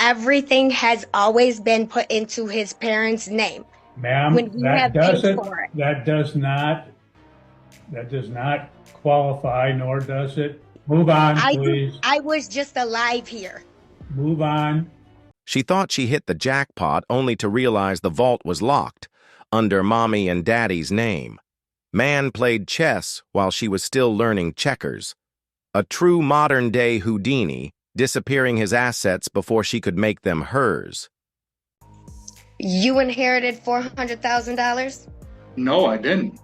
Everything has always been put into his parents' name Ma'am, when he have paid for it. that does not qualify, nor does it. Move on, please. I was just alive here. Move on. She thought she hit the jackpot only to realize the vault was locked, under Mommy and Daddy's name. Man played chess while she was still learning checkers. A true modern-day Houdini, disappearing his assets before she could make them hers. You inherited $400,000? No, I didn't.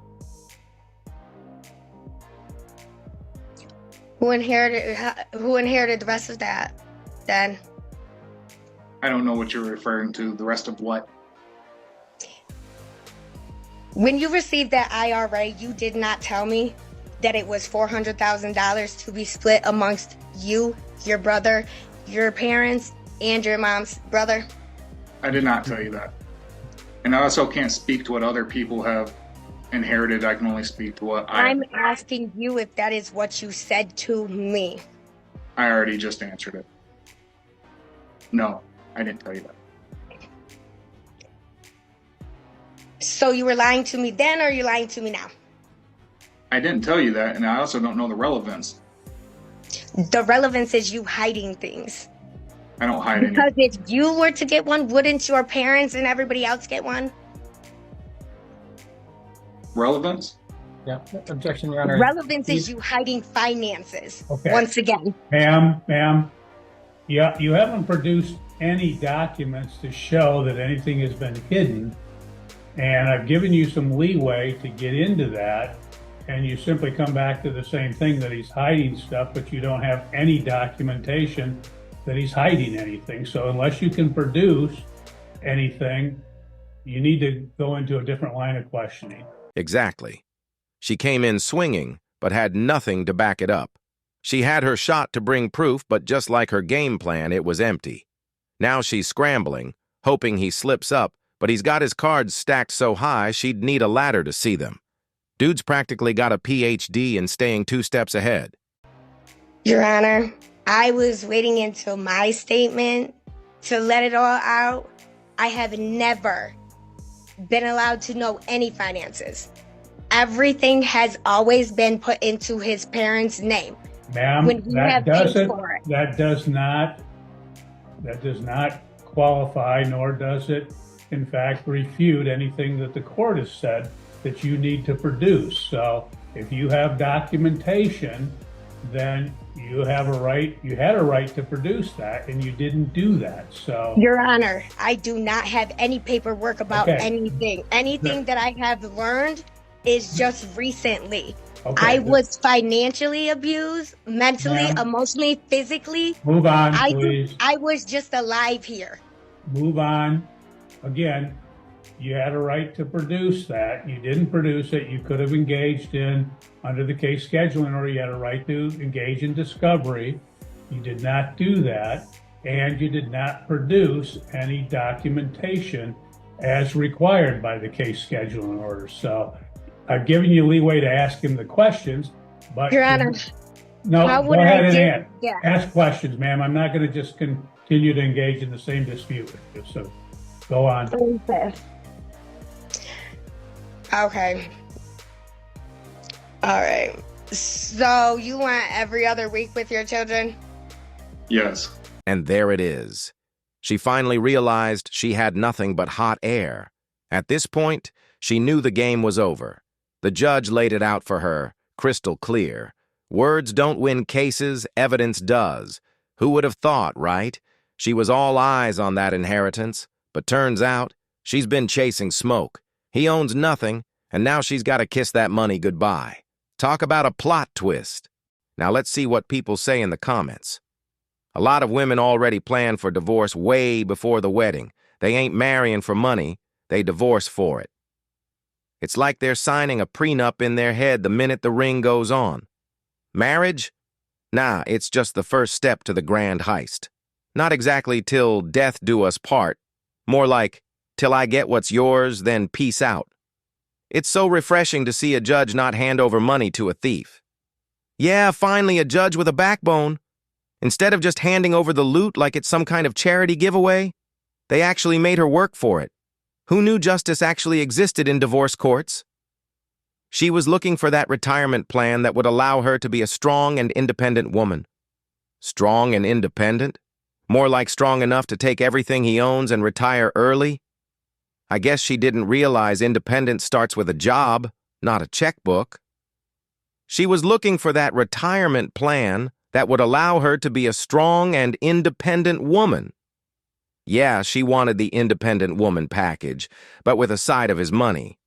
Who inherited the rest of that, then? I don't know what you're referring to. The rest of what? When you received that IRA, you did not tell me that it was $400,000 to be split amongst you, your brother, your parents, and your mom's brother. I did not tell you that. And I also can't speak to what other people have inherited. I can only speak to what I'm asking you if that is what you said to me. I already just answered it. No, I didn't tell you that. So you were lying to me then, or are you lying to me now? I didn't tell you that, and I also don't know the relevance. The relevance is you hiding things. I don't hide anything. Because if you were to get one, wouldn't your parents and everybody else get one? Relevance? Yeah, objection, Your Honor. Relevance is you hiding finances. Okay. Once again. Ma'am, yeah, you haven't produced any documents to show that anything has been hidden, and I've given you some leeway to get into that, and you simply come back to the same thing, that he's hiding stuff, but you don't have any documentation that he's hiding anything. So unless you can produce anything, you need to go into a different line of questioning. Exactly. She came in swinging, but had nothing to back it up. She had her shot to bring proof, but just like her game plan, it was empty. Now she's scrambling, hoping he slips up, but he's got his cards stacked so high she'd need a ladder to see them. Dude's practically got a PhD in staying 2 steps ahead. Your Honor, I was waiting until my statement to let it all out. I have never been allowed to know any finances. Everything has always been put into his parents' name. Ma'am, that does not qualify, nor does it, in fact, refute anything that the court has said that you need to produce. So if you have documentation, then you had a right to produce that, and you didn't do that. So, Your Honor, I do not have any paperwork about anything. Anything that I have learned is just recently. I was financially abused, mentally, emotionally, physically. Move on, please. I was just alive here. Move on. Again, you had a right to produce that. You didn't produce it. You could have engaged in, under the case scheduling order, you had a right to engage in discovery. You did not do that, and you did not produce any documentation as required by the case scheduling order. So I've given you leeway to ask him the questions, but Your Honor, no, go ahead and ask questions, ma'am. I'm not going to just continue to engage in the same dispute with you. So go on. Okay. All right. So you went every other week with your children? Yes. And there it is. She finally realized she had nothing but hot air. At this point, she knew the game was over. The judge laid it out for her, crystal clear. Words don't win cases, evidence does. Who would have thought, right? She was all eyes on that inheritance, but turns out she's been chasing smoke. He owns nothing, and now she's got to kiss that money goodbye. Talk about a plot twist. Now let's see what people say in the comments. A lot of women already plan for divorce way before the wedding. They ain't marrying for money, they divorce for it. It's like they're signing a prenup in their head the minute the ring goes on. Marriage? Nah, it's just the first step to the grand heist. Not exactly till death do us part. More like, till I get what's yours, then peace out. It's so refreshing to see a judge not hand over money to a thief. Yeah, finally a judge with a backbone. Instead of just handing over the loot like it's some kind of charity giveaway, they actually made her work for it. Who knew justice actually existed in divorce courts? She was looking for that retirement plan that would allow her to be a strong and independent woman. Strong and independent? More like strong enough to take everything he owns and retire early? I guess she didn't realize independence starts with a job, not a checkbook. She was looking for that retirement plan that would allow her to be a strong and independent woman. Yeah, she wanted the independent woman package, but with a side of his money.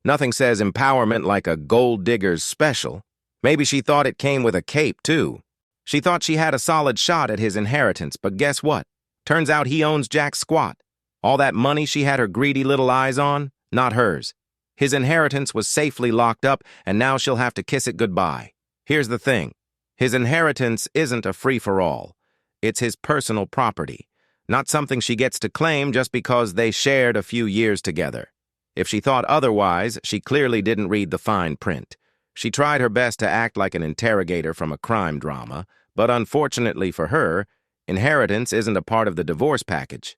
Nothing says empowerment like a gold digger's special. Maybe she thought it came with a cape, too. She thought she had a solid shot at his inheritance, but guess what? Turns out he owns jack squat. All that money she had her greedy little eyes on, not hers. His inheritance was safely locked up, and now she'll have to kiss it goodbye. Here's the thing. His inheritance isn't a free-for-all. It's his personal property, not something she gets to claim just because they shared a few years together. If she thought otherwise, she clearly didn't read the fine print. She tried her best to act like an interrogator from a crime drama, but unfortunately for her, inheritance isn't a part of the divorce package.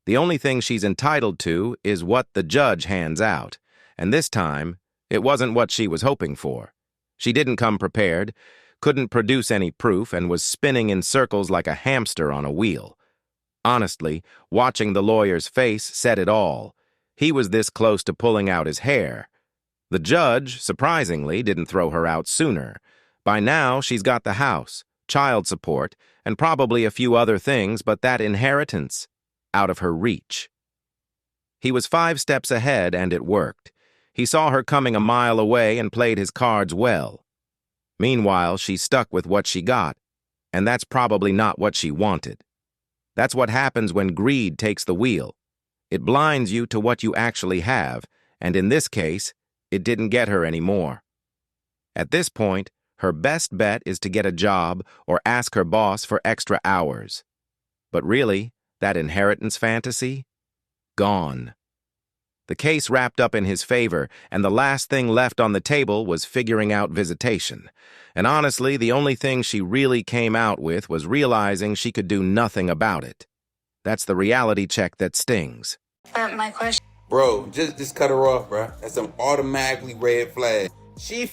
The only thing she's entitled to is what the judge hands out, and this time, it wasn't what she was hoping for. She didn't come prepared, couldn't produce any proof, and was spinning in circles like a hamster on a wheel. Honestly, watching the lawyer's face said it all. He was this close to pulling out his hair. The judge, surprisingly, didn't throw her out sooner. By now, she's got the house, child support, and probably a few other things, but that inheritance, out of her reach. He was 5 steps ahead, and it worked. He saw her coming a mile away and played his cards well. Meanwhile, she's stuck with what she got, and that's probably not what she wanted. That's what happens when greed takes the wheel. It blinds you to what you actually have, and in this case, it didn't get her any more. At this point, her best bet is to get a job or ask her boss for extra hours. But really, that inheritance fantasy? Gone. The case wrapped up in his favor, and the last thing left on the table was figuring out visitation. And honestly, the only thing she really came out with was realizing she could do nothing about it. That's the reality check that stings. My question. Bro, just cut her off, bro. That's an automatically red flag.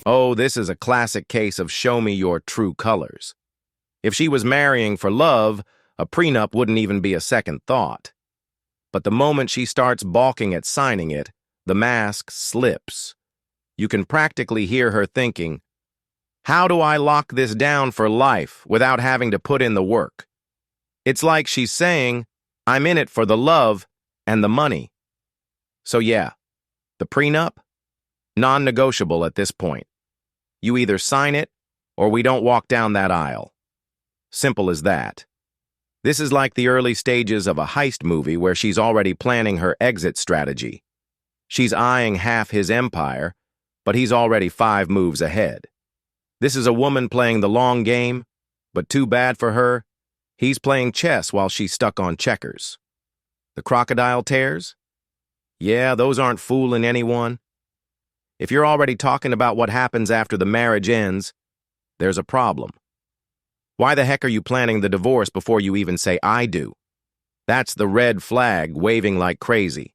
Oh, this is a classic case of show me your true colors. If she was marrying for love, a prenup wouldn't even be a second thought. But the moment she starts balking at signing it, the mask slips. You can practically hear her thinking, how do I lock this down for life without having to put in the work? It's like she's saying, I'm in it for the love and the money. So yeah, the prenup? Non-negotiable at this point. You either sign it, or we don't walk down that aisle. Simple as that. This is like the early stages of a heist movie where she's already planning her exit strategy. She's eyeing half his empire, but he's already 5 moves ahead. This is a woman playing the long game, but too bad for her, he's playing chess while she's stuck on checkers. The crocodile tears? Yeah, those aren't fooling anyone. If you're already talking about what happens after the marriage ends, there's a problem. Why the heck are you planning the divorce before you even say I do? That's the red flag waving like crazy.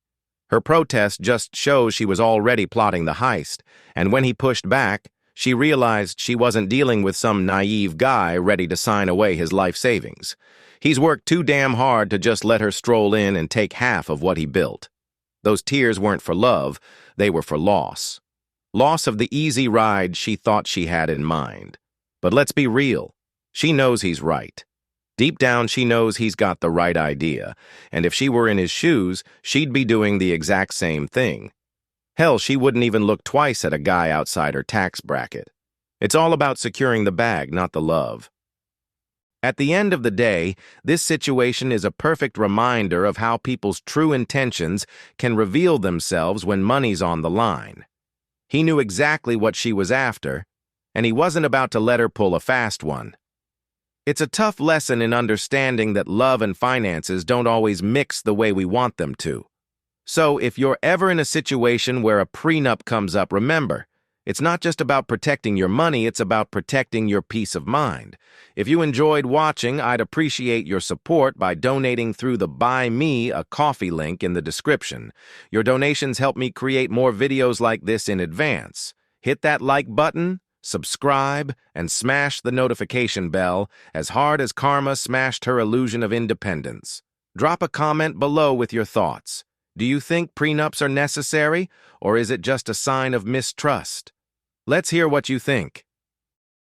Her protest just shows she was already plotting the heist, and when he pushed back, she realized she wasn't dealing with some naive guy ready to sign away his life savings. He's worked too damn hard to just let her stroll in and take half of what he built. Those tears weren't for love, they were for loss. Loss of the easy ride she thought she had in mind. But let's be real. She knows he's right. Deep down, she knows he's got the right idea, and if she were in his shoes, she'd be doing the exact same thing. Hell, she wouldn't even look twice at a guy outside her tax bracket. It's all about securing the bag, not the love. At the end of the day, this situation is a perfect reminder of how people's true intentions can reveal themselves when money's on the line. He knew exactly what she was after, and he wasn't about to let her pull a fast one. It's a tough lesson in understanding that love and finances don't always mix the way we want them to. So if you're ever in a situation where a prenup comes up, remember, It's not just about protecting your money, it's about protecting your peace of mind. If you enjoyed watching, I'd appreciate your support by donating through the Buy Me a Coffee link in the description. Your donations help me create more videos like this in advance. Hit that like button, subscribe, and smash the notification bell as hard as Karma smashed her illusion of independence. Drop a comment below with your thoughts. Do you think prenups are necessary, or is it just a sign of mistrust? Let's hear what you think.